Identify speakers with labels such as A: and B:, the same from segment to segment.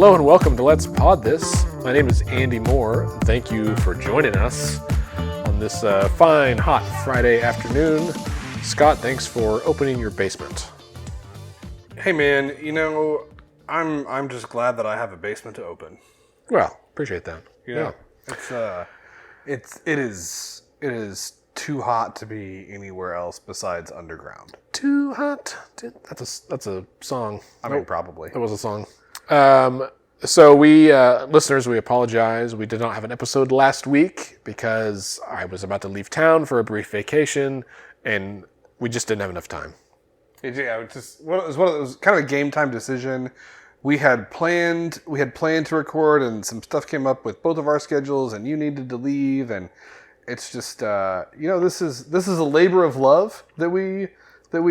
A: Hello and welcome to Let's Pod This. My name is Andy Moore. Thank you for joining us on this fine, hot Friday afternoon. Scott, thanks for opening your basement.
B: Hey man, you know, I'm just glad that I have a basement to open.
A: Well, appreciate that.
B: You know, it is too hot to be anywhere else besides underground.
A: Too hot. That's a song.
B: I mean, probably.
A: That was a song. So we, listeners, we apologize. We did not have an episode last week because I was about to leave town for a brief vacation and we just didn't have enough time.
B: Yeah, it was kind of a game time decision. We had planned to record, and some stuff came up with both of our schedules, and you needed to leave, and it's just this is a labor of love that we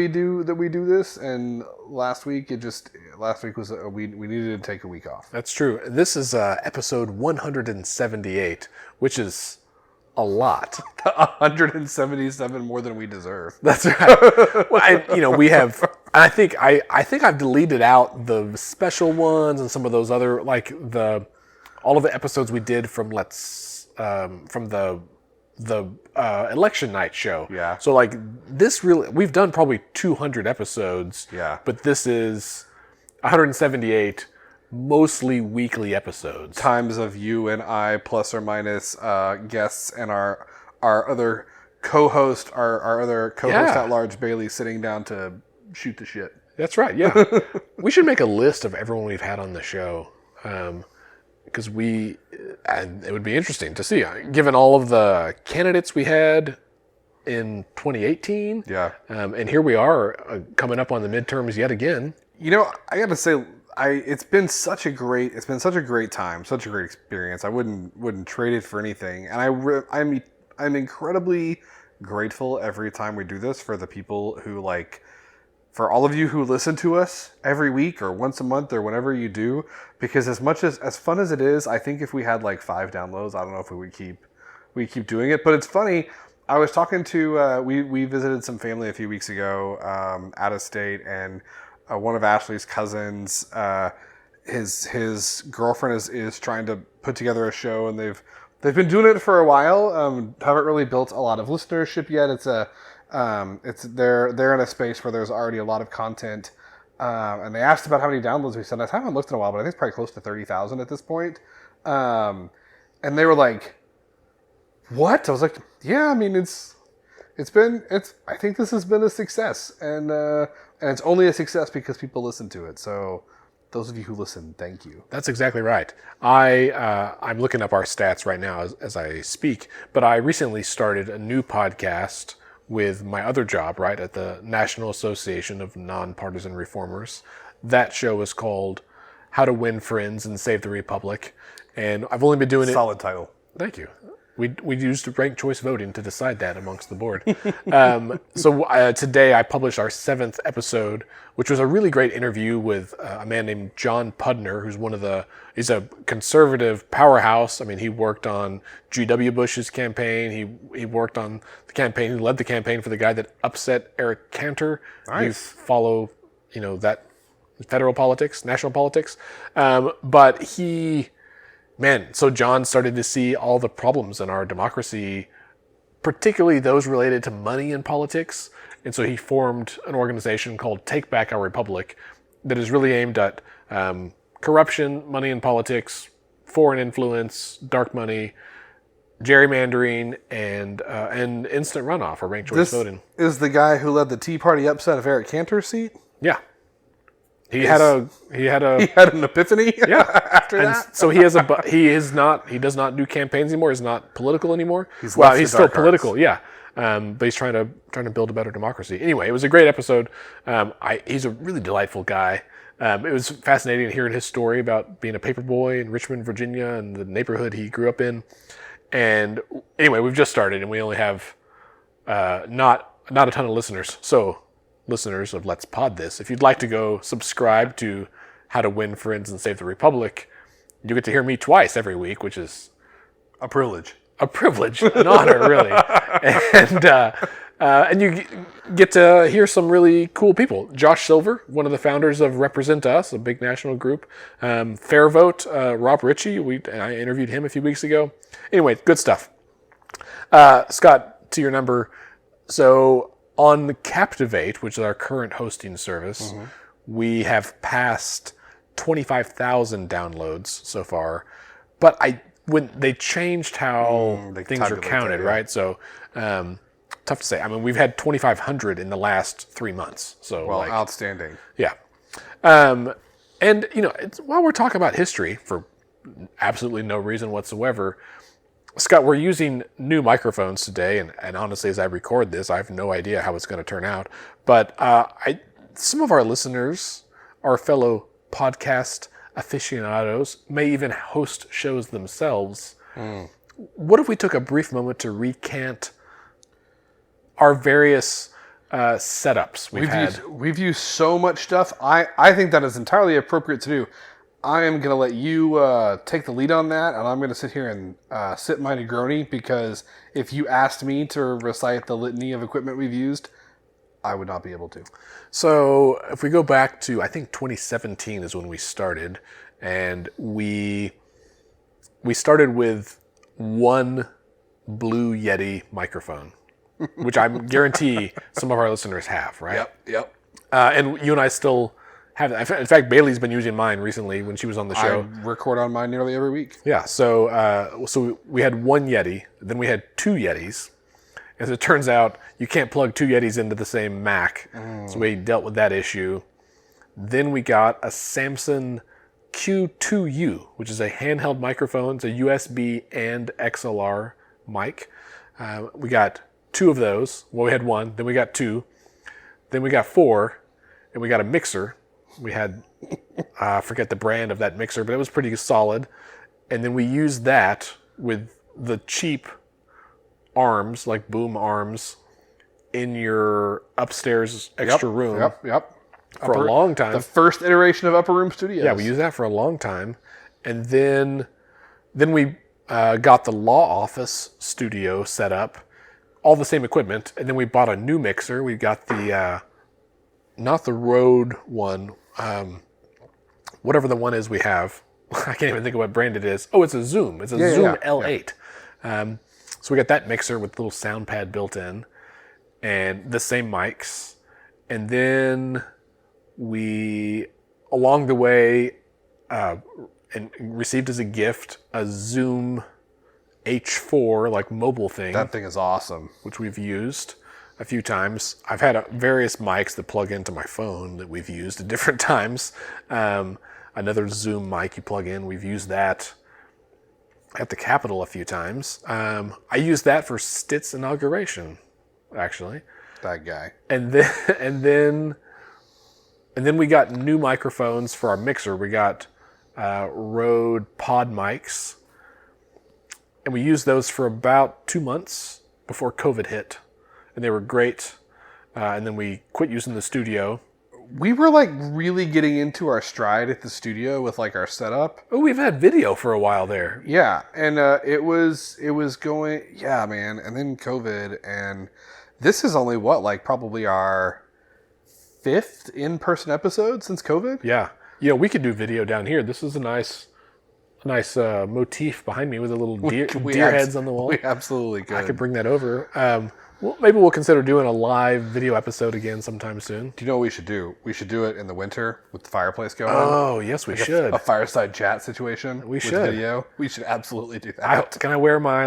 B: do this. And last week was we needed to take a week off.
A: That's true. This is episode 178, which is a lot.
B: 177 more than we deserve.
A: That's right. Well, we have. I think I've deleted out the special ones and some of those other all of the episodes we did from the election night show.
B: Yeah.
A: So this really, we've done probably 200 episodes.
B: Yeah.
A: But this is 178. Mostly weekly episodes.
B: Times of you and I plus or minus guests and our other co-host, our other co-host at large, Bailey, sitting down to shoot the shit.
A: That's right. Yeah, we should make a list of everyone we've had on the show because it would be interesting to see, given all of the candidates we had in 2018.
B: Yeah,
A: and here we are coming up on the midterms yet again. You know,
B: I got to say. It's been such a great time, such a great experience. I wouldn't trade it for anything. And I'm incredibly grateful every time we do this for the people who for all of you who listen to us every week or once a month or whenever you do, because as fun as it is, I think if we had 5 downloads, I don't know if we would keep doing it. But it's funny. I was talking to we visited some family a few weeks ago out of state, and one of Ashley's cousins, his girlfriend is trying to put together a show, and they've been doing it for a while. Haven't really built a lot of listenership yet. They're in a space where there's already a lot of content, and they asked about how many downloads we said. I haven't looked in a while, but I think it's probably close to 30,000 at this point. And they were like, "What?" I was like, "Yeah, I mean I think this has been a success, and it's only a success because people listen to it. So those of you who listen, thank you."
A: That's exactly right. I'm looking up our stats right now as I speak, but I recently started a new podcast with my other job, right, at the National Association of Nonpartisan Reformers. That show is called How to Win Friends and Save the Republic, and I've only been doing
B: Solid title.
A: Thank you. We used ranked choice voting to decide that amongst the board. So today I published our 7th episode, which was a really great interview with a man named John Pudner, he's a conservative powerhouse. I mean, he worked on G.W. Bush's campaign. He worked on the campaign. He led the campaign for the guy that upset Eric Cantor.
B: Nice.
A: You follow, that federal politics, national politics. But so John started to see all the problems in our democracy, particularly those related to money in politics. And so he formed an organization called Take Back Our Republic that is really aimed at corruption, money in politics, foreign influence, dark money, gerrymandering, and instant runoff or ranked choice voting.
B: This is the guy who led the Tea Party upset of Eric Cantor's seat?
A: Yeah. He had
B: an epiphany.
A: Yeah.
B: After that.
A: So he does not do campaigns anymore. He's not political anymore.
B: He's
A: still political. Arts. Yeah. But he's trying to build a better democracy. Anyway, it was a great episode. He's a really delightful guy. It was fascinating hearing his story about being a paper boy in Richmond, Virginia, and the neighborhood he grew up in. And anyway, we've just started, and we only have not a ton of listeners. So, listeners of Let's Pod This, if you'd like to go subscribe to How to Win Friends and Save the Republic, you get to hear me twice every week, which is
B: a privilege.
A: An honor, really. And And you get to hear some really cool people. Josh Silver, one of the founders of Represent Us, a big national group. Fair Vote, Rob Ritchie. I interviewed him a few weeks ago. Anyway, good stuff. Scott, to your number. So on Captivate, which is our current hosting service, we have passed 25,000 downloads so far. But when they changed how things are counted, right? So tough to say. I mean, we've had 2,500 in the last 3 months. So
B: outstanding.
A: Yeah. And while we're talking about history for absolutely no reason whatsoever, Scott, we're using new microphones today, and honestly, as I record this, I have no idea how it's going to turn out. But some of our listeners, our fellow podcast aficionados, may even host shows themselves. What if we took a brief moment to recant our various setups
B: we've used so much stuff. I think that is entirely appropriate to do. I am going to let you take the lead on that, and I'm going to sit here and sip my Negroni, because if you asked me to recite the litany of equipment we've used, I would not be able to.
A: So if we go back to, I think 2017 is when we started, and we started with one Blue Yeti microphone, which I guarantee some of our listeners have, right?
B: Yep.
A: And you and I still have. In fact, Bailey's been using mine recently when she was on the show.
B: I record on mine nearly every week.
A: Yeah. So we had one Yeti, then we had two Yetis. As it turns out, you can't plug two Yetis into the same Mac. So we dealt with that issue. Then we got a Samson Q2U, which is a handheld microphone. It's a USB and XLR mic. We got two of those. Well, we had one, then we got two, then we got four, and we got a mixer. We had, I forget the brand of that mixer, but it was pretty solid. And then we used that with the cheap arms, like boom arms, in your upstairs extra room.
B: Yep.
A: For a long time.
B: The first iteration of Upper Room Studios.
A: Yeah, we used that for a long time. And then we got the law office studio set up, all the same equipment, and then we bought a new mixer. We got the, not the Rode one, whatever the one is we have. I can't even think of what brand it is. Oh, it's a Zoom. It's a Zoom L8. So we got that mixer with a little sound pad built in, and the same mics. And then we, along the way, and received as a gift a Zoom H4, like mobile thing.
B: That thing is awesome.
A: Which we've used a few times. I've had various mics that plug into my phone that we've used at different times. Another Zoom mic you plug in, we've used that at the Capitol a few times. I used that for Stitt's inauguration, actually.
B: That guy.
A: And then we got new microphones for our mixer. We got Rode Pod mics, and we used those for about 2 months before COVID hit, and they were great. And then we quit using the studio.
B: We were like really getting into our stride at the studio with like our setup.
A: Oh, we've had video for a while there.
B: Yeah, and it was going, yeah, man. And then COVID, and this is only probably our 5th in-person episode since COVID.
A: Yeah, we could do video down here. This is a nice motif behind me with a little deer heads on the wall.
B: We absolutely could.
A: I could bring that over. Well, maybe we'll consider doing a live video episode again sometime soon.
B: Do you know what we should do? We should do it in the winter with the fireplace going.
A: Oh, yes, we should.
B: A fireside chat situation.
A: We should.
B: With video. We should absolutely do that.
A: Can I wear my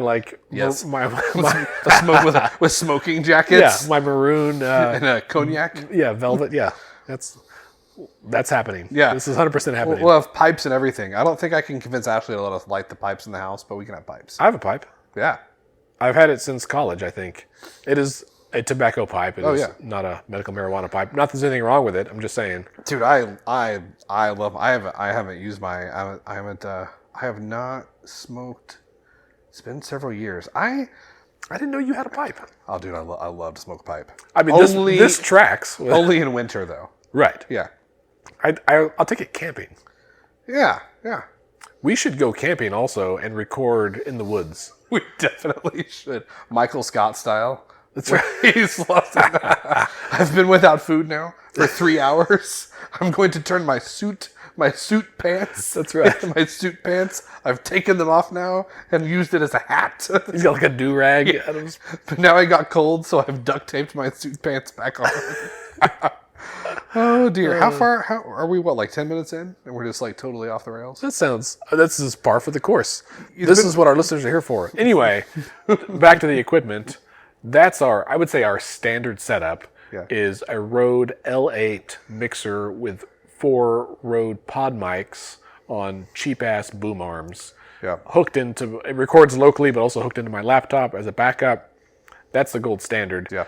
B: Yes.
A: the
B: smoke with smoking jackets?
A: Yeah, my maroon
B: and a cognac.
A: Yeah, velvet. Yeah, that's happening.
B: Yeah,
A: this is 100% happening.
B: We'll have pipes and everything. I don't think I can convince Ashley to let us light the pipes in the house, but we can have pipes.
A: I have a pipe.
B: Yeah.
A: I've had it since college, I think. It is a tobacco pipe. It is not a medical marijuana pipe. Not that there's anything wrong with it. I'm just saying.
B: Dude, I love. I haven't used my. I have not smoked. It's been several years. I
A: didn't know you had a pipe.
B: Oh, dude, I love to smoke a pipe.
A: I mean, this tracks.
B: Only in winter, though.
A: Right.
B: Yeah.
A: I'll take it camping.
B: Yeah.
A: We should go camping also and record in the woods.
B: We definitely should. Michael Scott style.
A: That's right.
B: He's lost it. I've been without food now for 3 hours. I'm going to turn my suit pants.
A: That's right.
B: My suit pants. I've taken them off now and used it as a hat.
A: He's got like a do-rag.
B: Yeah. But now I got cold, so I've duct taped my suit pants back on. Oh dear. How are we, like 10 minutes in? And we're just like totally off the rails?
A: This is par for the course. This is what our listeners are here for. Anyway, back to the equipment. That's I would say our standard setup is a Rode L8 mixer with 4 Rode pod mics on cheap-ass boom arms.
B: Yeah.
A: It records locally, but also hooked into my laptop as a backup. That's the gold standard.
B: Yeah.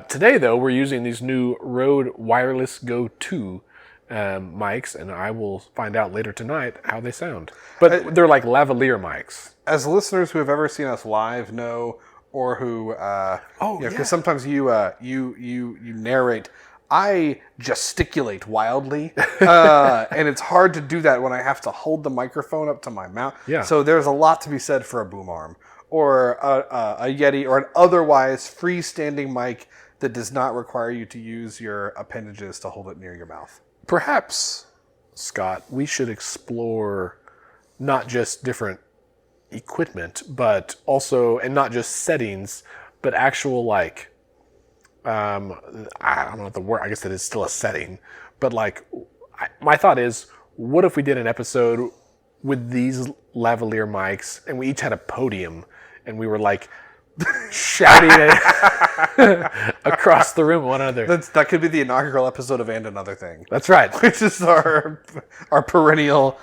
A: Today, though, we're using these new Rode Wireless Go 2 mics, and I will find out later tonight how they sound. But they're like lavalier mics.
B: As listeners who have ever seen us live know, or who, because sometimes you narrate. I gesticulate wildly, and it's hard to do that when I have to hold the microphone up to my mouth.
A: Yeah.
B: So there's a lot to be said for a boom arm, or a Yeti, or an otherwise freestanding mic that does not require you to use your appendages to hold it near your mouth.
A: Perhaps, Scott, we should explore not just different equipment, but also, and not just settings, but actual like, I don't know what the word, I guess that is still a setting, but like, my thought is, what if we did an episode with these lavalier mics and we each had a podium and we were like shouting it across the room at one another?
B: That could be the inaugural episode of And Another Thing.
A: That's right.
B: Which is our perennial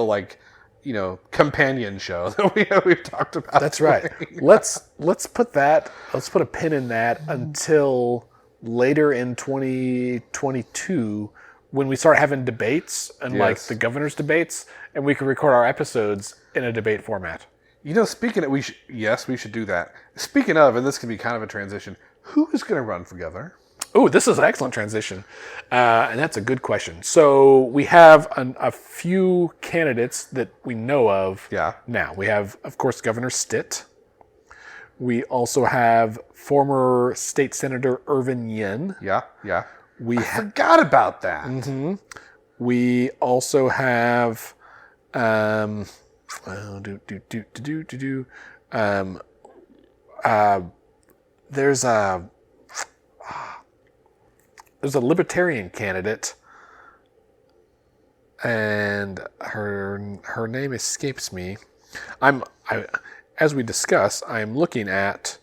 B: like, companion show that we've talked about.
A: That's right. Let's put a pin in that until later in 2022 when we start having debates and like the governor's debates, and we can record our episodes in a debate format.
B: Speaking of, we should do that. Speaking of, and this can be kind of a transition, who is going to run for governor?
A: Oh, this is an excellent transition. And that's a good question. So we have a few candidates that we know of now. We have, of course, Governor Stitt. We also have former state senator Irvin Yen.
B: Yeah. I forgot about that.
A: Mm-hmm. We also have... there's a libertarian candidate, and her name escapes me. As we discuss, I'm looking at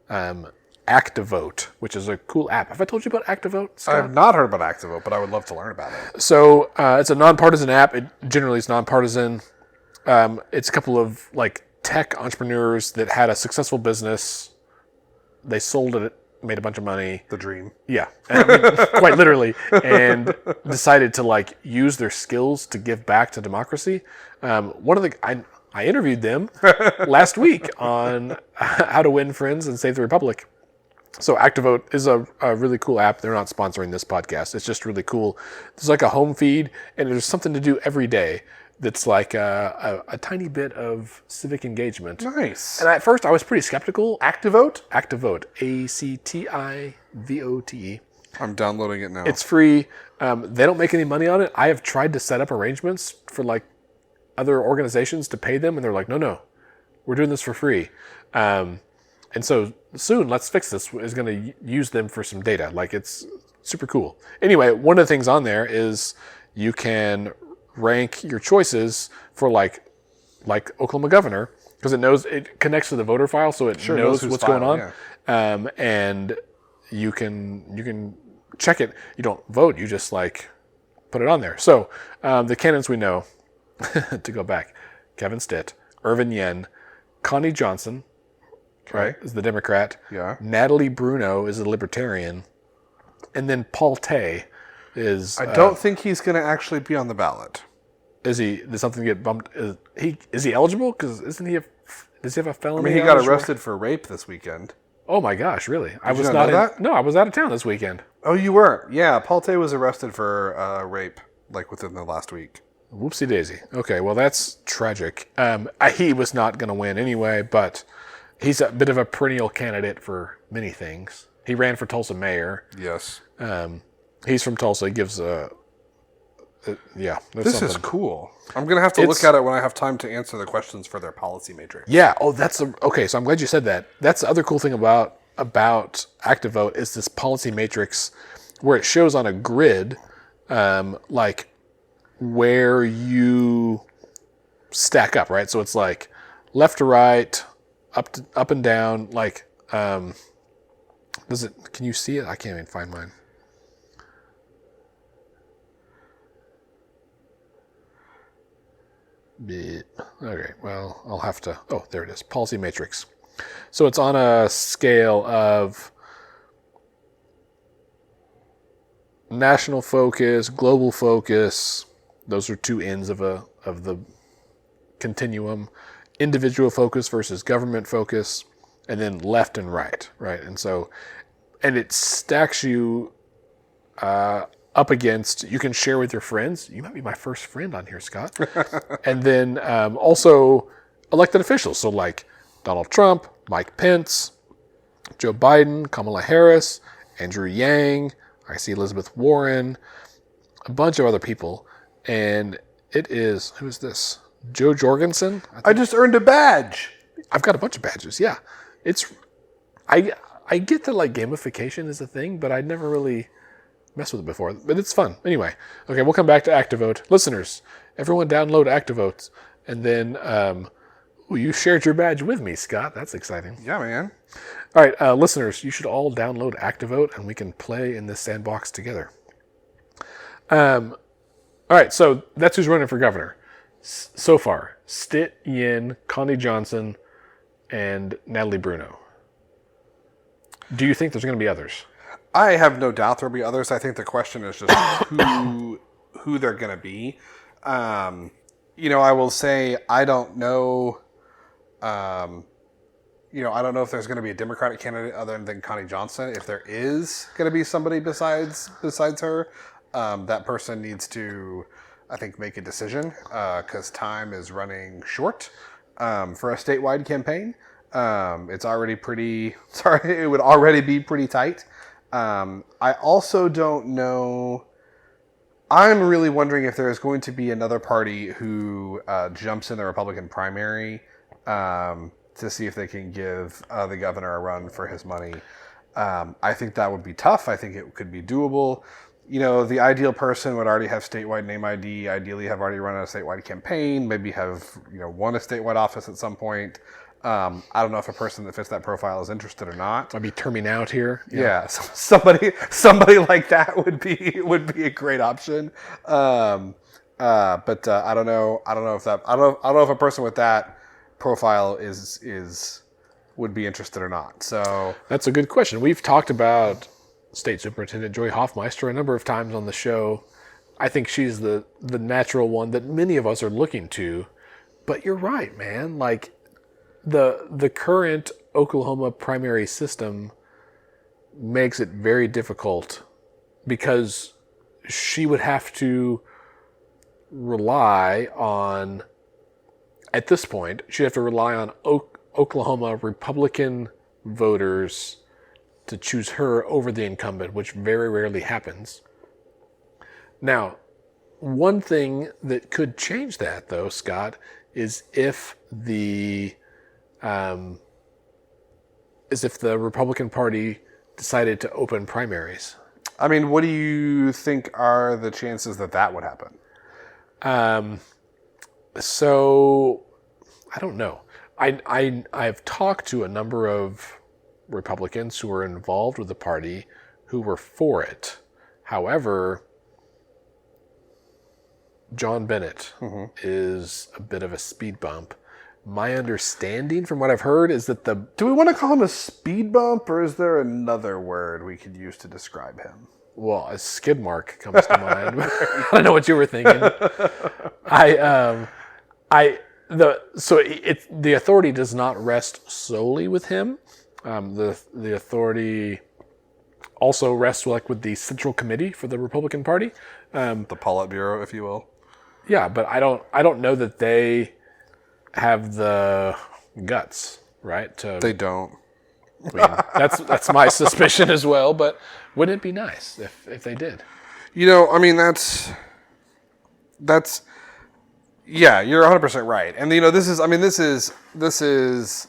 A: ActiVote, which is a cool app. Have I told you about ActiVote, Scott?
B: I have not heard about ActiVote, but I would love to learn about it.
A: So it's a nonpartisan app. It generally is nonpartisan. It's a couple of like tech entrepreneurs that had a successful business. They sold it, made a bunch of money.
B: The dream.
A: Yeah, quite literally, and decided to like use their skills to give back to democracy. I interviewed them last week on how to win friends and save the republic. So ActiVote is a really cool app. They're not sponsoring this podcast. It's just really cool. There's like a home feed, and there's something to do every day that's like a tiny bit of civic engagement.
B: Nice.
A: And at first I was pretty skeptical.
B: ActiVote?
A: ActiVote. ActiVote.
B: I'm downloading it now.
A: It's free. They don't make any money on it. I have tried to set up arrangements for like other organizations to pay them, and they're like, no, we're doing this for free. And so soon, Let's Fix This is going to use them for some data. Like, it's super cool. Anyway, one of the things on there is you can rank your choices for like Oklahoma governor, because it connects to the voter file, so it knows what's going on. Yeah. And you can check it. You don't vote. You just like put it on there. So the candidates we know, to go back, Kevin Stitt, Irvin Yen, Connie Johnson, right, is the Democrat.
B: Yeah.
A: Natalie Bruno is a Libertarian, and then Paul Tay is.
B: I don't think he's going to actually be on the ballot.
A: Is he? Did something get bumped? Is he eligible? Because does he have a felony?
B: I mean, he got arrested for rape this weekend.
A: Oh my gosh, really? I was
B: not
A: not
B: know that?
A: No, I was out of town this weekend.
B: Oh, you were? Yeah, Paul Tay was arrested for rape like within the last week.
A: Whoopsie daisy. Okay, well that's tragic. He was not going to win anyway, but He's a bit of a perennial candidate for many things. He ran for Tulsa mayor.
B: Yes.
A: He's from Tulsa. He gives yeah.
B: This is cool. I'm going to have to look at it when I have time to answer the questions for their policy matrix.
A: Yeah. Oh, okay. So I'm glad you said that. That's the other cool thing about ActiveVote is this policy matrix where it shows on a grid, like where you stack up, right? So it's like left to right, up and down. Like, can you see it? I can't even find mine. Okay, well, I'll have to. Oh, there it is. Policy matrix. So it's on a scale of national focus, global focus. Those are two ends of the continuum. Individual focus versus government focus, and then left and right, right? And it stacks you up against, you can share with your friends. You might be my first friend on here, Scott. And then also elected officials. So like Donald Trump, Mike Pence, Joe Biden, Kamala Harris, Andrew Yang, I see Elizabeth Warren, a bunch of other people. And it is, who is this? Joe Jorgensen?
B: I just earned a badge.
A: I've got a bunch of badges, yeah. I get that like gamification is a thing, but I'd never really messed with it before. But it's fun. Anyway, okay, we'll come back to ActiveVote. Listeners, everyone download ActiveVote. And then you shared your badge with me, Scott. That's exciting.
B: Yeah, man.
A: All right, listeners, you should all download ActiveVote and we can play in this sandbox together. All right, so that's who's running for governor. So far, Stitt Yin, Connie Johnson, and Natalie Bruno. Do you think there's going to be others?
B: I have no doubt there'll be others. I think the question is just who they're going to be. I will say I don't know. I don't know if there's going to be a Democratic candidate other than Connie Johnson. If there is going to be somebody besides her, that person needs to, I think, make a decision because time is running short for a statewide campaign. It's already pretty. Sorry, it would already be pretty tight. I also don't know. I'm really wondering if there is going to be another party who jumps in the Republican primary to see if they can give the governor a run for his money. I think that would be tough. I think it could be doable. The ideal person would already have statewide name ID, ideally have already run a statewide campaign, maybe have, won a statewide office at some point. I don't know if a person that fits that profile is interested or not.
A: I'd be terming out here.
B: Yeah, somebody like that would be a great option. But I don't know. I don't know if a person with that profile would be interested or not. So
A: that's a good question. We've talked about State Superintendent Joy Hoffmeister a number of times on the show. I think she's the natural one that many of us are looking to. But you're right, man. Like the current Oklahoma primary system makes it very difficult because she would have to rely on, at this point, she'd have to rely on Oklahoma Republican voters to choose her over the incumbent, which very rarely happens. Now, one thing that could change that, though, Scott, is if the Republican Party decided to open primaries.
B: I mean, what do you think are the chances that would happen?
A: So I don't know. I've talked to a number of Republicans who were involved with the party who were for it. However, John Bennett is a bit of a speed bump. My understanding from what I've heard is that
B: Do we want to call him a speed bump, or is there another word we could use to describe him?
A: Well, a skid mark comes to mind. I don't know what you were thinking. The authority does not rest solely with him. The authority also rests with the Central Committee for the Republican Party,
B: the Politburo, if you will.
A: Yeah, but I don't know that they have the guts right?
B: They don't.
A: I mean, that's my suspicion as well. But wouldn't it be nice if they did?
B: I mean, that's yeah, you're 100% right. And this is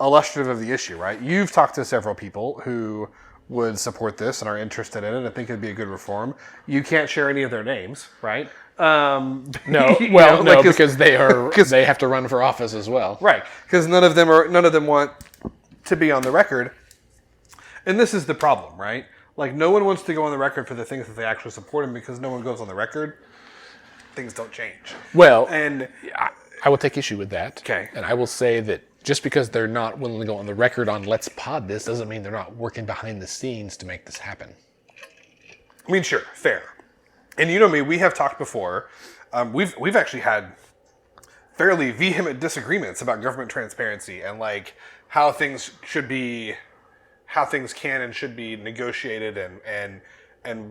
B: illustrative of the issue, right? You've talked to several people who would support this and are interested in it and think it'd be a good reform. You can't share any of their names, right?
A: No,
B: like,
A: because they have to run for office as well,
B: right? Because none of them want to be on the record, and this is the problem, right? Like, no one wants to go on the record for the things that they actually support, and because no one goes on the record, things don't change.
A: Well,
B: and
A: I will take issue with that.
B: Okay.
A: And I will say that just because they're not willing to go on the record on let's pod this doesn't mean they're not working behind the scenes to make this happen.
B: I mean, sure, fair. And you know me, we have talked before. We've actually had fairly vehement disagreements about government transparency and like how things can and should be negotiated and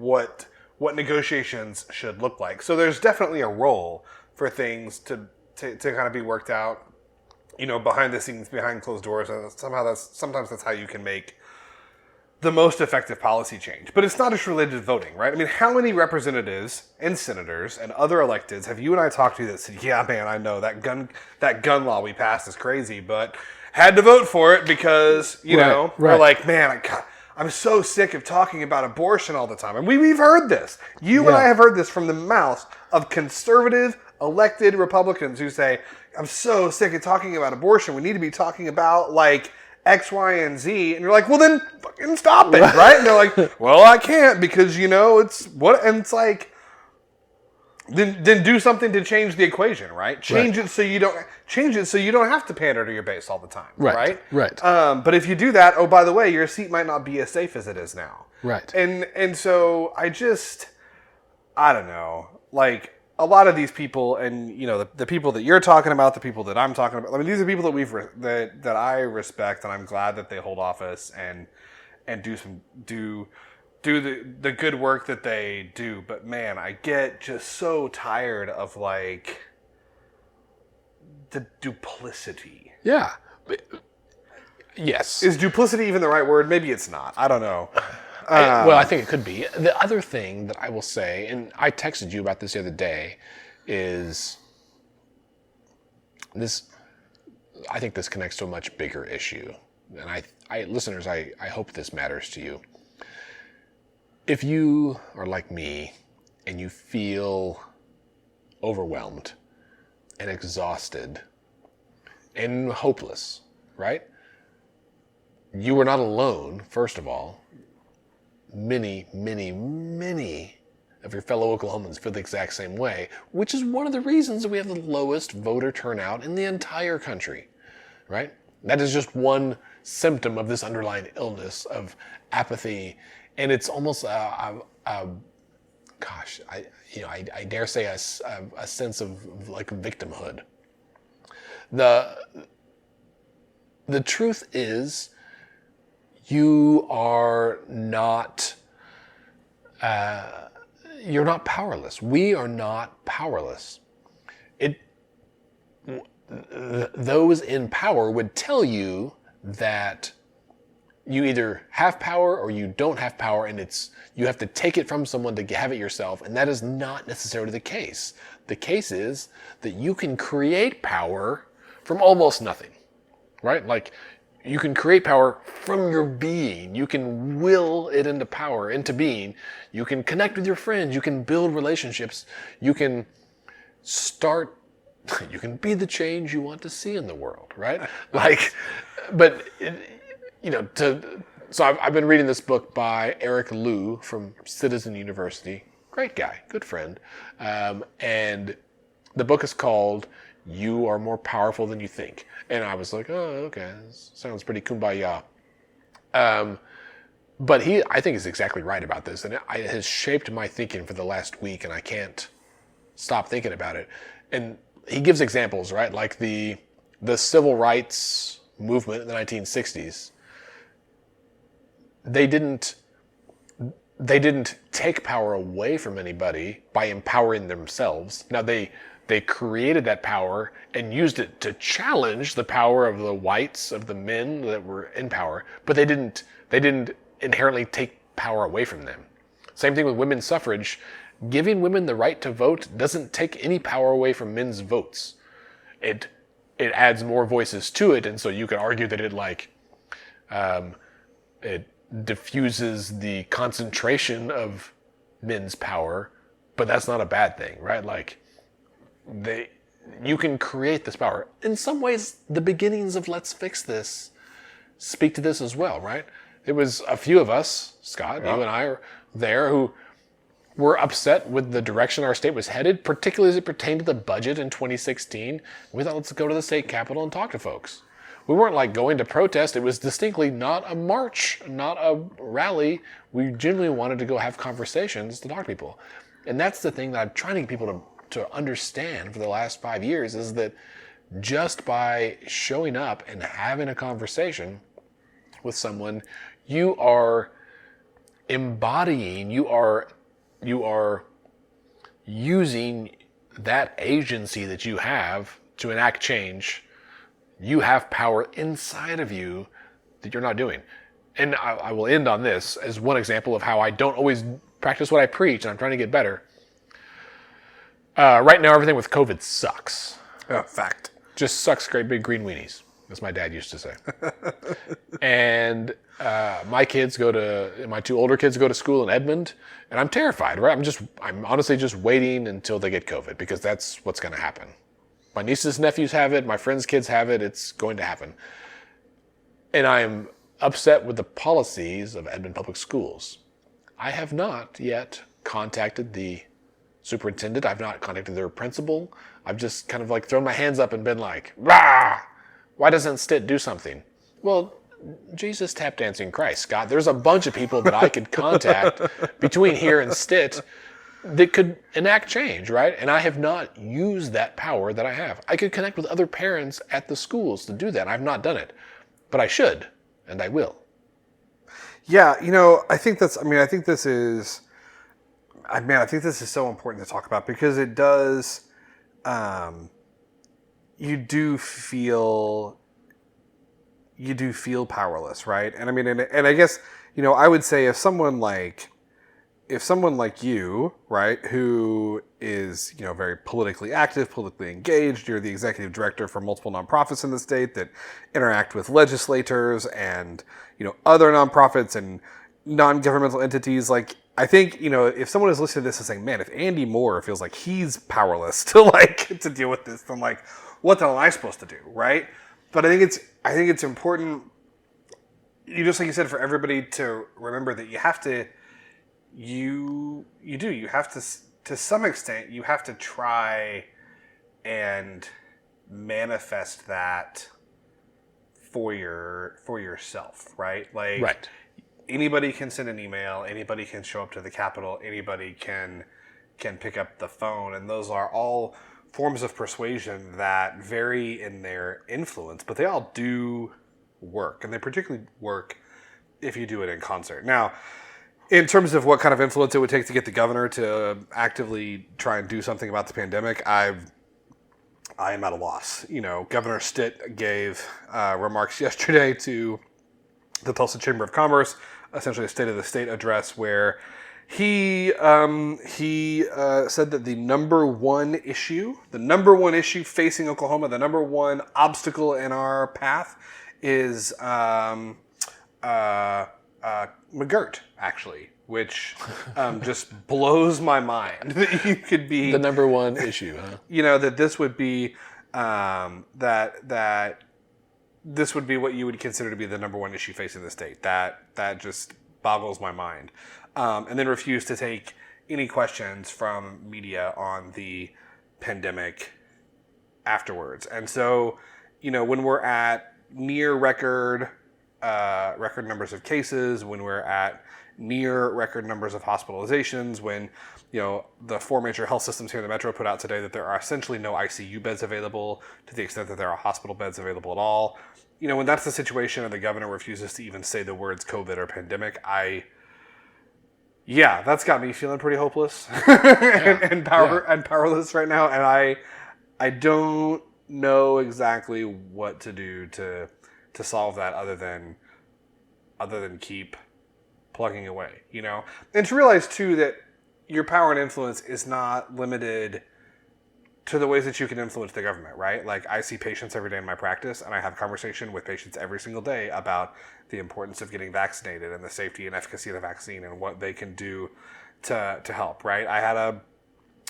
B: what negotiations should look like. So there's definitely a role for things to kind of be worked out, behind the scenes, behind closed doors, and sometimes that's how you can make the most effective policy change. But it's not just related to voting, right? I mean, how many representatives and senators and other electeds have you and I talked to that said, yeah, man, I know that gun law we passed is crazy, but had to vote for it because, we're like, man, I'm so sick of talking about abortion all the time. And we've heard this. You and I have heard this from the mouths of conservative elected Republicans who say, I'm so sick of talking about abortion. We need to be talking about, like, X, Y, and Z. And you're like, well, then fucking stop it, right? And they're like, well, I can't because, it's what? And it's like, then do something to change the equation, right? Change it so you don't have to pander to your base all the time, right?
A: Right.
B: But if you do that, oh, by the way, your seat might not be as safe as it is now.
A: Right.
B: And so I don't know, like a lot of these people, and the people that you're talking about, the people that I'm talking about. I mean, these are people that that I respect, and I'm glad that they hold office and do the good work that they do. But man, I get just so tired of like the duplicity.
A: Yeah. Yes.
B: Is duplicity even the right word? Maybe it's not. I don't know.
A: I think it could be. The other thing that I will say, and I texted you about this the other day, is this. I think this connects to a much bigger issue, and listeners, I hope this matters to you. If you are like me and you feel overwhelmed and exhausted and hopeless, right? You are not alone, first of all. Many, many, many of your fellow Oklahomans feel the exact same way, which is one of the reasons we have the lowest voter turnout in the entire country, right? That is just one symptom of this underlying illness of apathy. And it's almost I dare say a sense of like victimhood. The truth is, you are not you're not powerless. We are not powerless. Those in power would tell you that you either have power or you don't have power, and you have to take it from someone to have it yourself, and that is not necessarily the case. The case is that you can create power from almost nothing, right? Like, you can create power from your being. You can will it into power, into being. You can connect with your friends. You can build relationships. You can you can be the change you want to see in the world, right? Like, but so I've been reading this book by Eric Liu from Citizen University. Great guy, good friend. And the book is called You Are More Powerful Than You Think. And I was like, oh, okay, this sounds pretty kumbaya. But I think is exactly right about this. And it has shaped my thinking for the last week, and I can't stop thinking about it. And he gives examples, right? Like the civil rights movement in the 1960s. They didn't take power away from anybody by empowering themselves. Now they They created that power and used it to challenge the power of the whites, of the men that were in power, but they didn't inherently take power away from them. Same thing with women's suffrage. Giving women the right to vote doesn't take any power away from men's votes. It adds more voices to it, and so you could argue that it diffuses the concentration of men's power, but that's not a bad thing, right? Like, you can create this power. In some ways, the beginnings of Let's Fix This speak to this as well, right? There was a few of us, Scott, you and I are there, who were upset with the direction our state was headed, particularly as it pertained to the budget in 2016. We thought, let's go to the state capitol and talk to folks. We weren't like going to protest. It was distinctly not a march, not a rally. We genuinely wanted to go have conversations to talk to people. And that's the thing that I'm trying to get people to understand for the last 5 years, is that just by showing up and having a conversation with someone, you are embodying, you are using that agency that you have to enact change. You have power inside of you that you're not doing. And I will end on this as one example of how I don't always practice what I preach, and I'm trying to get better. Right now, everything with COVID sucks.
B: Fact.
A: Just sucks great big green weenies, as my dad used to say. And my 2 older kids go to school in Edmond, and I'm terrified, right? I'm honestly just waiting until they get COVID, because that's what's going to happen. My nieces and nephews have it. My friends' kids have it. It's going to happen. And I'm upset with the policies of Edmond Public Schools. I have not yet contacted the superintendent. I've not contacted their principal. I've just kind of like thrown my hands up and been like, "Rah! Why doesn't Stitt do something?" Well, Jesus tap dancing Christ, Scott. There's a bunch of people that I could contact between here and Stitt that could enact change, right? And I have not used that power that I have. I could connect with other parents at the schools to do that. I've not done it, but I should, and I will.
B: Yeah, I think this is so important to talk about, because it does, you do feel powerless, right? And I mean, and I guess, I would say if someone like you, right, who is, very politically active, politically engaged, you're the executive director for multiple nonprofits in the state that interact with legislators and, other nonprofits and non-governmental entities. Like, I think, if someone is listening to this and saying, man, if Andy Moore feels like he's powerless to deal with this, then like, what the hell am I supposed to do, right? But I think it's important, just like you said, for everybody to remember that you have to, you have to some extent, you have to try and manifest that for yourself, right? Like,
A: Right.
B: Anybody can send an email, anybody can show up to the Capitol, anybody can pick up the phone, and those are all forms of persuasion that vary in their influence, but they all do work, and they particularly work if you do it in concert. Now, in terms of what kind of influence it would take to get the governor to actively try and do something about the pandemic, I am at a loss. Governor Stitt gave remarks yesterday to the Tulsa Chamber of Commerce, essentially a State of the State address, where he said that the number one issue facing Oklahoma, the number one obstacle in our path is McGirt, actually, which just blows my mind that you could be
A: The number one issue, huh?
B: That this would be that this would be what you would consider to be the number one issue facing the state. That just boggles my mind. And then refuse to take any questions from media on the pandemic afterwards. And so, when we're at near record numbers of cases, when we're at near record numbers of hospitalizations, when, the 4 major health systems here in the metro put out today that there are essentially no ICU beds available to the extent that there are hospital beds available at all. When that's the situation and the governor refuses to even say the words COVID or pandemic, yeah, that's got me feeling pretty hopeless and powerless right now. And I don't know exactly what to do to solve that other than keep plugging away, you know? And to realize too that your power and influence is not limited to the ways that you can influence the government, right? Like, I see patients every day in my practice, and I have conversation with patients every single day about the importance of getting vaccinated and the safety and efficacy of the vaccine and what they can do to help, right? I had a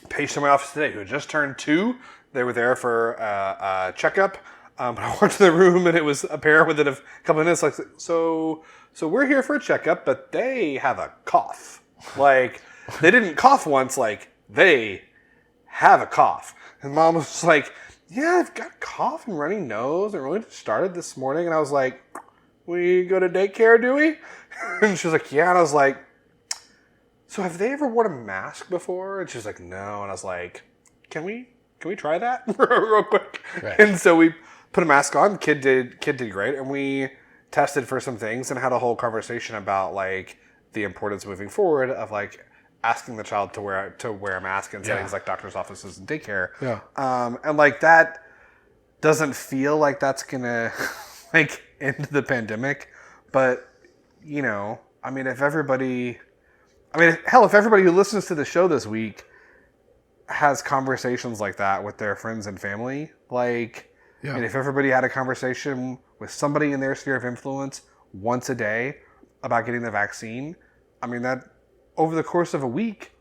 B: patient in my office today who had just turned 2. They were there for a checkup. But I walked in the room, and it was a parent within a couple of minutes, like, so we're here for a checkup, but they have a cough. Like, they didn't cough once, like, they have a cough. And mom was just like, yeah, I've got a cough and runny nose. It really just started this morning. And I was like, we go to daycare, do we? And she was like, yeah. And I was like, so have they ever worn a mask before? And she was like, no. And I was like, can we try that real quick? Right. And so we put a mask on. Kid did great. And we tested for some things and had a whole conversation about, like, the importance moving forward of, like, asking the child to wear a mask in settings like doctor's offices and daycare. Yeah. And, like, that doesn't feel like that's gonna like end the pandemic, but, you know, I mean, if everybody who listens to the show this week has conversations like that with their friends and family, like, and if everybody had a conversation with somebody in their sphere of influence once a day about getting the vaccine, I mean, that over the course of a week,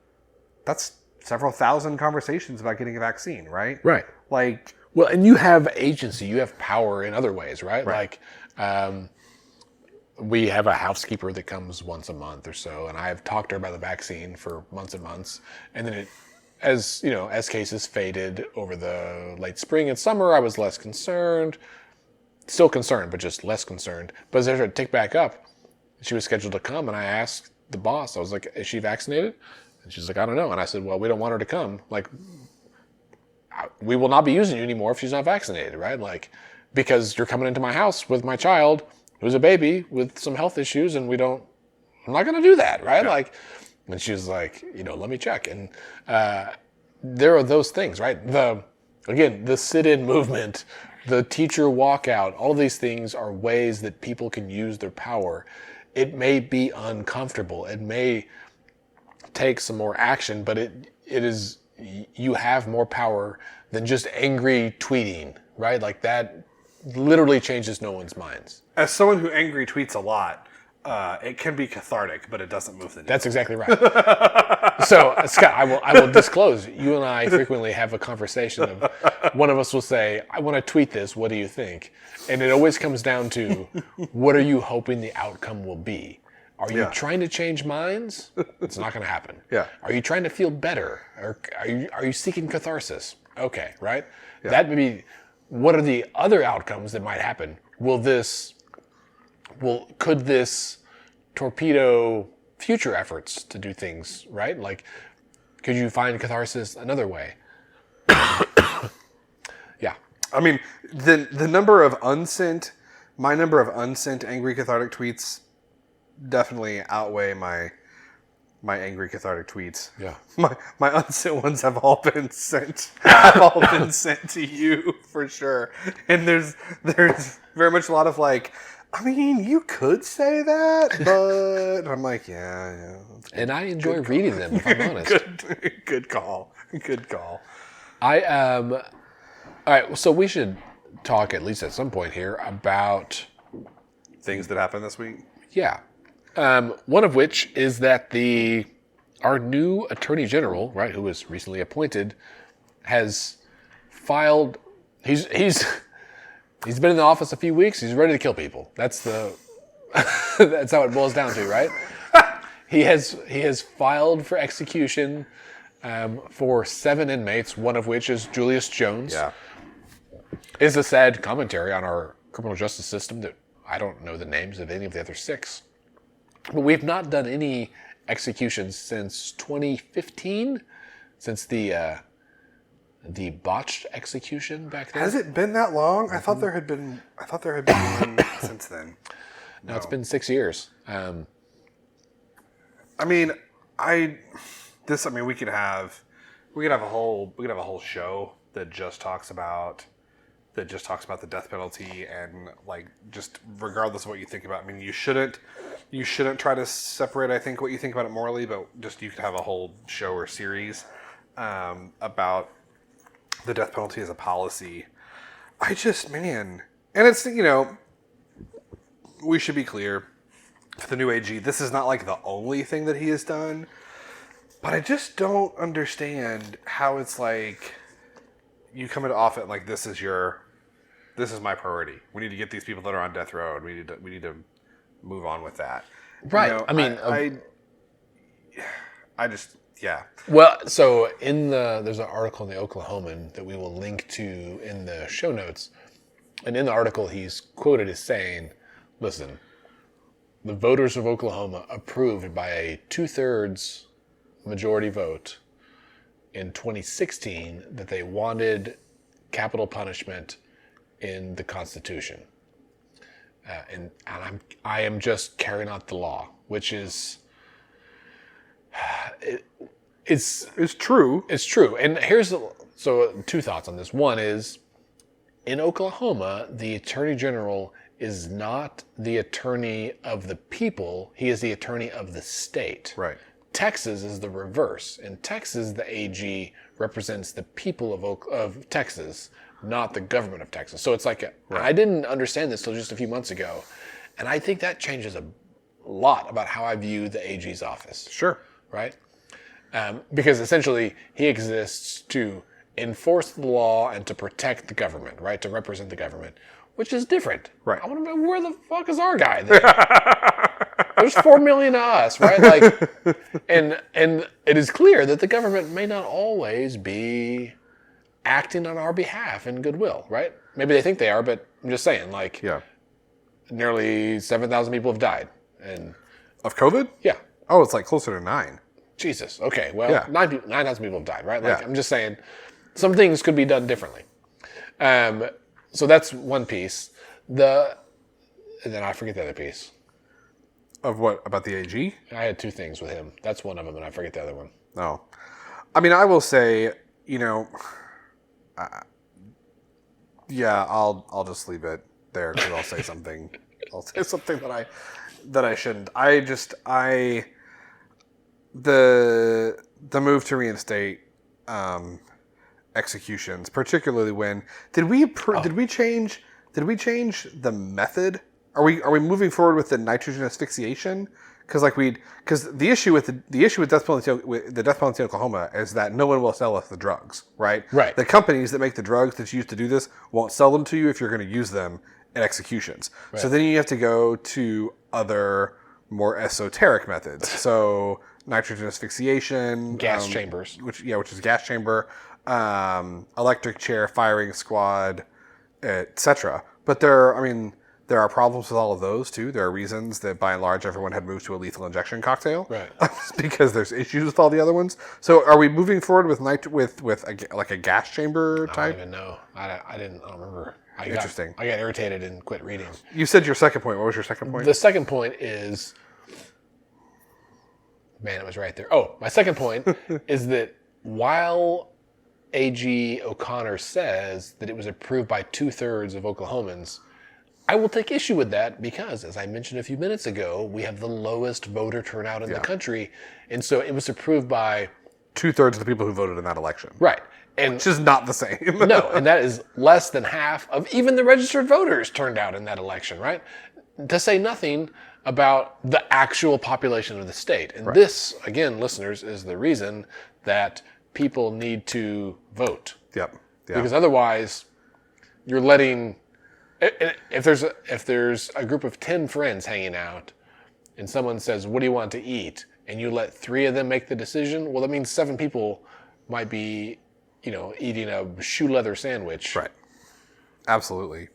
B: that's several thousand conversations about getting a vaccine, right?
A: Right.
B: Like,
A: well, and you have agency, you have power in other ways, right? Like, we have a housekeeper that comes once a month or so, and I've talked to her about the vaccine for months and months, and then as cases faded over the late spring and summer, I was less concerned. Still concerned, but just less concerned. But as I started to tick back up, she was scheduled to come, and I asked the boss, I was like, is she vaccinated? And she's like, I don't know. And I said, well, we don't want her to come. Like, we will not be using you anymore if she's not vaccinated, right? Like, because you're coming into my house with my child who's a baby with some health issues, and I'm not going to do that, right? Yeah. Like, and she was like, let me check. And there are those things, right? The sit-in movement, the teacher walkout, all of these things are ways that people can use their power. It may be uncomfortable. It may take some more action, but you have more power than just angry tweeting, right? Like, that literally changes no one's minds.
B: As someone who angry tweets a lot, it can be cathartic, but it doesn't move the needle.
A: That's exactly right. So, Scott, I will disclose, you and I frequently have a conversation of, one of us will say, I want to tweet this, what do you think? And it always comes down to, what are you hoping the outcome will be? Are you trying to change minds? It's not going to happen. Yeah. Are you trying to feel better? Or are you seeking catharsis? Okay, right? Yeah. That would be, what are the other outcomes that might happen? Could this torpedo future efforts to do things, right? Like, could you find catharsis another way? Yeah.
B: I mean, the number of my number of unsent angry cathartic tweets definitely outweigh my angry cathartic tweets. Yeah. My unsent ones have all been sent. To you for sure. And there's very much a lot of, like, I mean, you could say that, but I'm like, yeah.
A: And I enjoy reading them, if I'm honest.
B: Good call.
A: All right, so we should talk, at least at some point here, about
B: things that happened this week.
A: Yeah. One of which is that our new Attorney General, right, who was recently appointed, has filed. He's been in the office a few weeks. He's ready to kill people. That's that's how it boils down to, right? He has filed for execution for 7 inmates, one of which is Julius Jones. Yeah. Is a sad commentary on our criminal justice system that I don't know the names of any of the other 6. But we've not done any executions since 2015, since the botched execution back then.
B: Has it been that long? Mm-hmm. I thought there had been one since then.
A: No, it's been 6 years.
B: I mean, we could have a whole show that just talks about the death penalty, and like, just regardless of what you think about it. I mean, you shouldn't try to separate, I think, what you think about it morally, but just, you could have a whole show or series about the death penalty as a policy. And it's, we should be clear, for the new AG, this is not like the only thing that he has done, but I just don't understand how it's like, you come into office like, this is my priority. We need to get these people that are on death row, and we need to move on with that.
A: Right.
B: I just, yeah.
A: Well, so there's an article in the Oklahoman that we will link to in the show notes. And in the article, he's quoted as saying, listen, the voters of Oklahoma approved by a 2/3 majority vote in 2016 that they wanted capital punishment in the Constitution. And I am just carrying out the law, which is... It's
B: true.
A: It's true. And so two thoughts on this. One is, in Oklahoma, the Attorney General is not the attorney of the people. He is the attorney of the state.
B: Right.
A: Texas is the reverse. In Texas, the AG represents the people of Texas, not the government of Texas. So it's like,
B: right.
A: I didn't understand this till just a few months ago. And I think that changes a lot about how I view the AG's office.
B: Sure.
A: Right? Because essentially, he exists to enforce the law and to protect the government, right? To represent the government, which is different.
B: Right.
A: I want to know, where the fuck is our guy then? There's 4 million of us, right? Like, and it is clear that the government may not always be acting on our behalf in goodwill, right? Maybe they think they are, but I'm just saying, like,
B: yeah,
A: nearly 7,000 people have died, and
B: of COVID.
A: Yeah.
B: Oh, it's like closer to 9.
A: Jesus. Okay. Well,
B: yeah.
A: 9,000 people have died, right? Like,
B: yeah.
A: I'm just saying, some things could be done differently. So that's one piece. And then I forget the other piece.
B: Of what? About the AG?
A: I had two things with him. That's one of them, and I forget the other one.
B: Oh. I mean, I will say, yeah, I'll just leave it there, because I'll say something. I'll say something that I shouldn't. The move to reinstate executions, particularly when did we change the method? Are we moving forward with the nitrogen asphyxiation? Because the issue with the death penalty in Oklahoma is that no one will sell us the drugs, right?
A: Right.
B: The companies that make the drugs that's used to do this won't sell them to you if you're going to use them in executions. Right. So then you have to go to other more esoteric methods. So nitrogen asphyxiation,
A: gas chambers,
B: which is gas chamber, electric chair, firing squad, etc. But there are problems with all of those too. There are reasons that, by and large, everyone had moved to a lethal injection cocktail,
A: right?
B: Because there's issues with all the other ones. So, are we moving forward with a gas chamber type?
A: I don't even know. I don't remember.
B: Interesting.
A: I got irritated and quit reading.
B: You said your second point. What was your second point?
A: The second point is, man, it was right there. Oh, my second point is that while AG O'Connor says that it was approved by 2/3 of Oklahomans, I will take issue with that because, as I mentioned a few minutes ago, we have the lowest voter turnout in the country. And so it was approved by
B: 2/3 of the people who voted in that election.
A: Right.
B: Which is not the same.
A: No, and that is less than half of even the registered voters turned out in that election, right? To say nothing about the actual population of the state. And this, again, listeners, is the reason that people need to vote.
B: Yep. Yeah.
A: Because otherwise, you're letting... If there's a group of 10 friends hanging out and someone says, what do you want to eat? And you let 3 of them make the decision, well, that means 7 people might be, eating a shoe leather sandwich.
B: Right. Absolutely.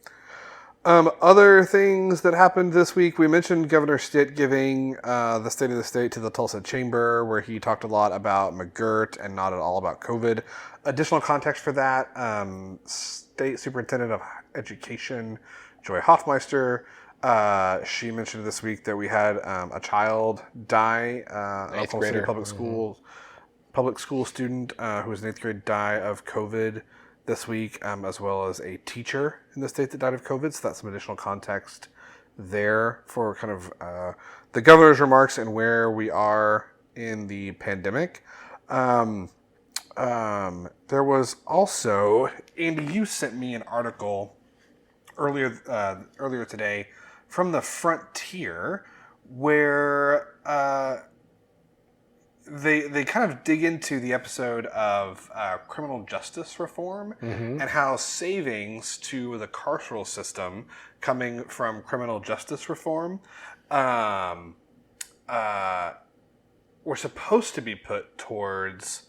B: Other things that happened this week, we mentioned Governor Stitt giving the State of the State to the Tulsa Chamber, where he talked a lot about McGirt and not at all about COVID. Additional context for that, State Superintendent of Education Joy Hoffmeister She mentioned this week that we had a child die, an
A: Eighth
B: Oklahoma City
A: grader.
B: public school student who was in 8th grade die of COVID this week, as well as a teacher in the state that died of COVID. So that's some additional context there for kind of the governor's remarks and where we are in the pandemic. There was also, Andy, you sent me an article earlier today from the Frontier where they kind of dig into the episode of criminal justice reform and how savings to the carceral system coming from criminal justice reform were supposed to be put towards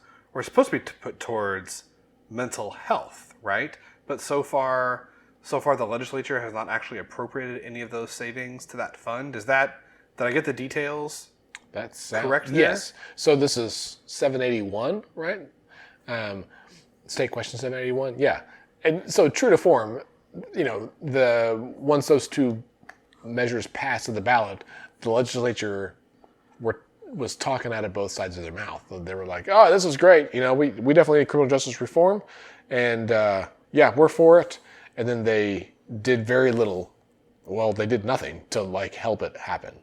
B: mental health, right? But so far the legislature has not actually appropriated any of those savings to that fund. Did I get the details?
A: That's
B: correct there?
A: Yes. So this is 781, right? State question 781. Yeah. And so true to form, once those two measures passed to the ballot, the legislature was talking out of both sides of their mouth. They were like, "Oh, this is great. We definitely need criminal justice reform, and we're for it." And then they did very little. Well, they did nothing to help it happen.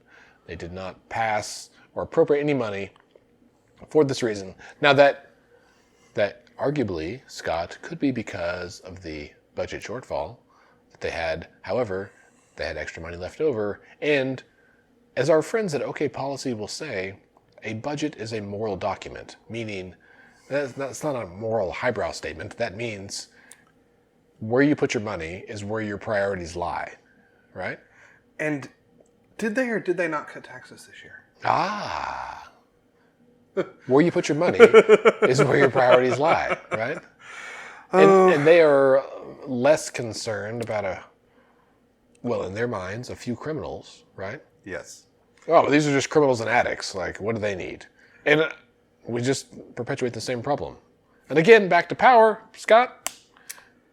A: They did not pass or appropriate any money for this reason. Now that arguably, Scott, could be because of the budget shortfall that they had. However, they had extra money left over, and as our friends at OK Policy will say, a budget is a moral document, meaning that's not a moral highbrow statement. That means where you put your money is where your priorities lie, right?
B: And did they or did they not cut taxes this year?
A: Where you put your money is where your priorities lie, right? And they are less concerned about in their minds, a few criminals, right?
B: Yes.
A: Oh, these are just criminals and addicts. What do they need? And we just perpetuate the same problem. And again, back to power, Scott.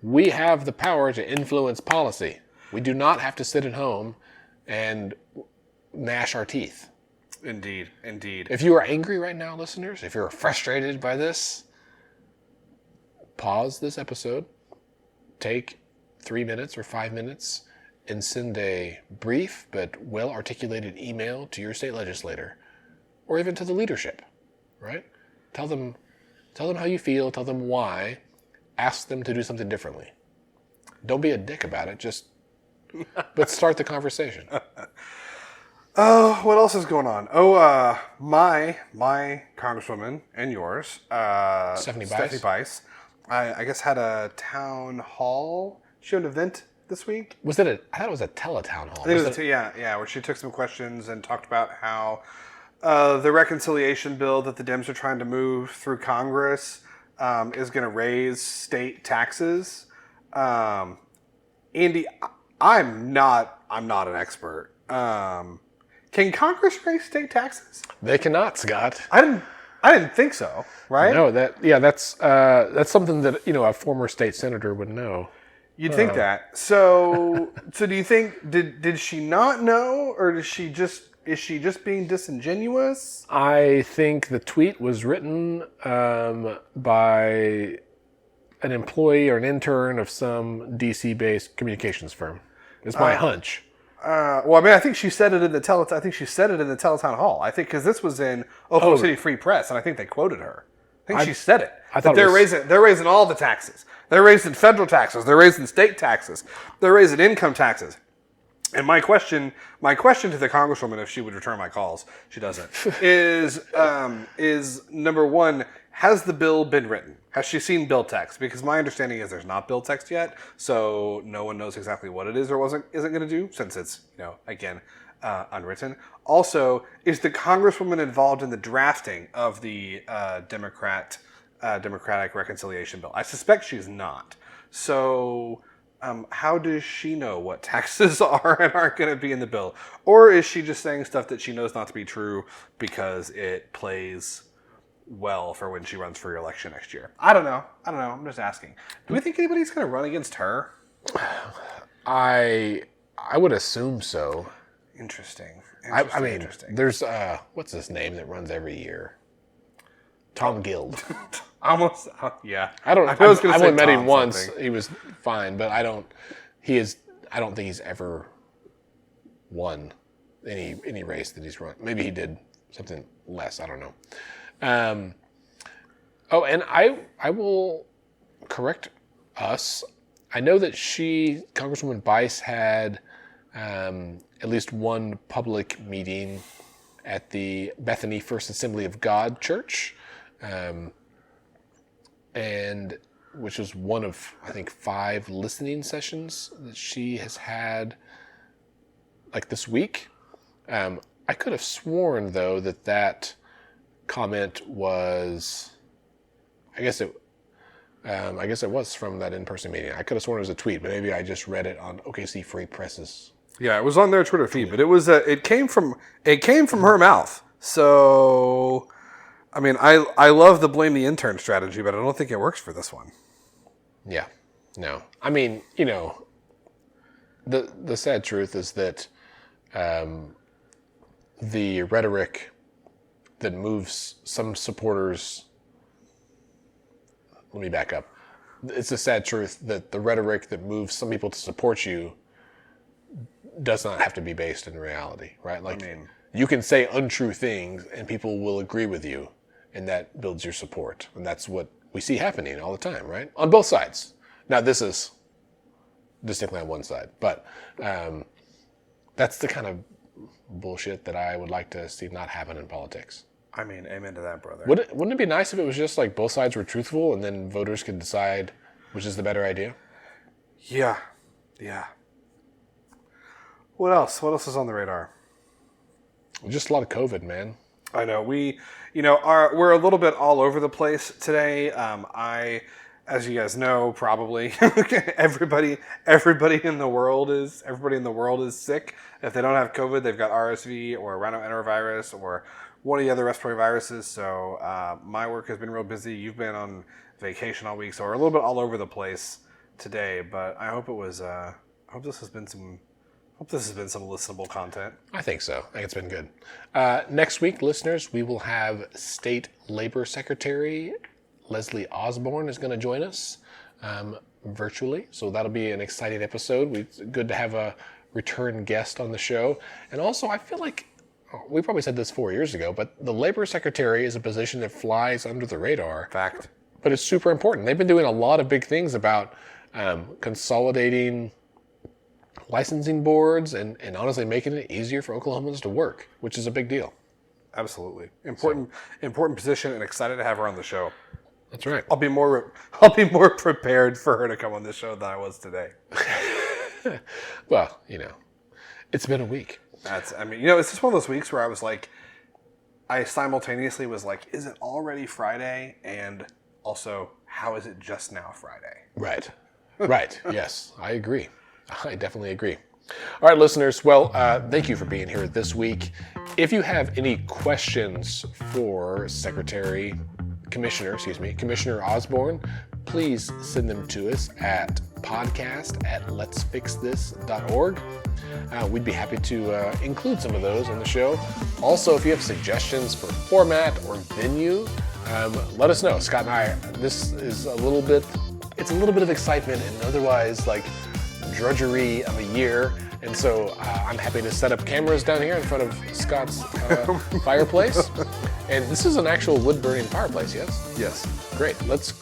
A: We have the power to influence policy. We do not have to sit at home and gnash our teeth.
B: Indeed.
A: If you are angry right now, listeners, if you're frustrated by this, pause this episode, take 3 minutes or 5 minutes, and send a brief but well-articulated email to your state legislator, or even to the leadership, right? Tell them how you feel, tell them why, ask them to do something differently. Don't be a dick about it, but start the conversation.
B: Oh, what else is going on? Oh, my congresswoman and yours,
A: Stephanie
B: Bice, I guess had a town hall. She had an event this week.
A: I thought it was a teletown hall.
B: I think where she took some questions and talked about how the reconciliation bill that the Dems are trying to move through Congress is going to raise state taxes. Andy, I'm not an expert. Can Congress raise state taxes?
A: They cannot, Scott.
B: I didn't think so. Right?
A: No, that's something that a former state senator would know.
B: You'd think that. So do you think did she not know, or is she just being disingenuous?
A: I think the tweet was written by an employee or an intern of some DC-based communications firm. It's my hunch.
B: I think she said it in the teletown hall. I think because this was in Oklahoma City Free Press, and I think they quoted her. I think she said it.
A: I thought
B: they're raising all the taxes. They're raising federal taxes. They're raising state taxes. They're raising income taxes. And my question to the congresswoman, if she would return my calls, she doesn't, is number one, has the bill been written? Has she seen bill text? Because my understanding is there's not bill text yet, so no one knows exactly what it is or isn't going to do, since it's unwritten. Also, is the congresswoman involved in the drafting of the Democratic reconciliation bill? I suspect she's not. So how does she know what taxes are and aren't going to be in the bill? Or is she just saying stuff that she knows not to be true because it plays well for when she runs for re-election next year? I don't know. I'm just asking. Do we think anybody's going to run against her?
A: I I would assume so.
B: Interesting.
A: I mean,
B: Interesting.
A: there's what's his name that runs every year? Tom Guild.
B: Almost, yeah.
A: I don't.
B: I was gonna
A: I've
B: say
A: only met him
B: Tom
A: once.
B: something.
A: He was fine, but I don't. He is. I don't think he's ever won any race that he's run. Maybe he did something less. I don't know. Oh, and I will correct us. I know that Congresswoman Bice, had at least one public meeting at the Bethany First Assembly of God Church, and which was one of, I think, 5 listening sessions that she has had like this week. I could have sworn, though, that comment was, I guess it was from that in-person meeting. I could have sworn it was a tweet, but maybe I just read it on OKC Free Press's.
B: Yeah, it was on their Twitter feed, but it came from her mouth. So, I mean, I love the blame the intern strategy, but I don't think it works for this one.
A: Yeah, no. I mean, the sad truth is that the rhetoric that moves some supporters. Let me back up. It's a sad truth that the rhetoric that moves some people to support you does not have to be based in reality, right? Like, you can say untrue things and people will agree with you, and that builds your support. And that's what we see happening all the time, right? On both sides. Now, this is distinctly on one side, but that's the kind of bullshit that I would like to see not happen in politics.
B: I mean, amen to that, brother.
A: Wouldn't it be nice if it was just like both sides were truthful and then voters could decide which is the better idea?
B: Yeah. What else? What else is on the radar?
A: Just a lot of COVID, man.
B: I know we're a little bit all over the place today. As you guys know, probably everybody in the world is sick. If they don't have COVID, they've got RSV or rhinoenterovirus or one of the other respiratory viruses. So my work has been real busy. You've been on vacation all week, so we're a little bit all over the place today. But I hope this has been some listenable content.
A: I think so. I think it's been good. Next week, listeners, we will have State Labor Secretary Leslie Osborne is going to join us virtually. So that'll be an exciting episode. It's good to have a return guest on the show. And also, I feel like we probably said this 4 years ago, but the Labor Secretary is a position that flies under the radar.
B: Fact.
A: But it's super important. They've been doing a lot of big things about consolidating licensing boards and honestly making it easier for Oklahomans to work, which is a big deal.
B: Absolutely. Important position, and excited to have her on the show.
A: That's right.
B: I'll be more prepared for her to come on this show than I was today.
A: Well, it's been a week.
B: It's just one of those weeks where I was like, I simultaneously was like, is it already Friday? And also, how is it just now Friday?
A: Right. Yes, I agree. I definitely agree. All right, listeners. Well, thank you for being here this week. If you have any questions for Commissioner Osborne, please send them to us at podcast@letsfixthis.org. We'd be happy to include some of those on the show. Also, if you have suggestions for format or venue, let us know. Scott and I, this is a little bit of excitement and otherwise like drudgery of a year. And so I'm happy to set up cameras down here in front of Scott's fireplace. And this is an actual wood-burning fireplace, yes?
B: Yes.
A: Great. Let's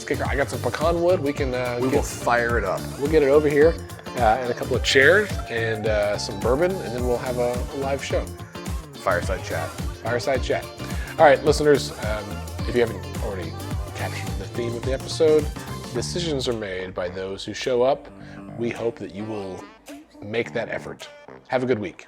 A: kick her. I got some pecan wood. We will
B: fire it up.
A: We'll get it over here, and a couple of chairs and some bourbon, and then we'll have a live show.
B: Fireside chat.
A: All right, listeners, if you haven't already captured the theme of the episode, decisions are made by those who show up. We hope that you will make that effort. Have a good week.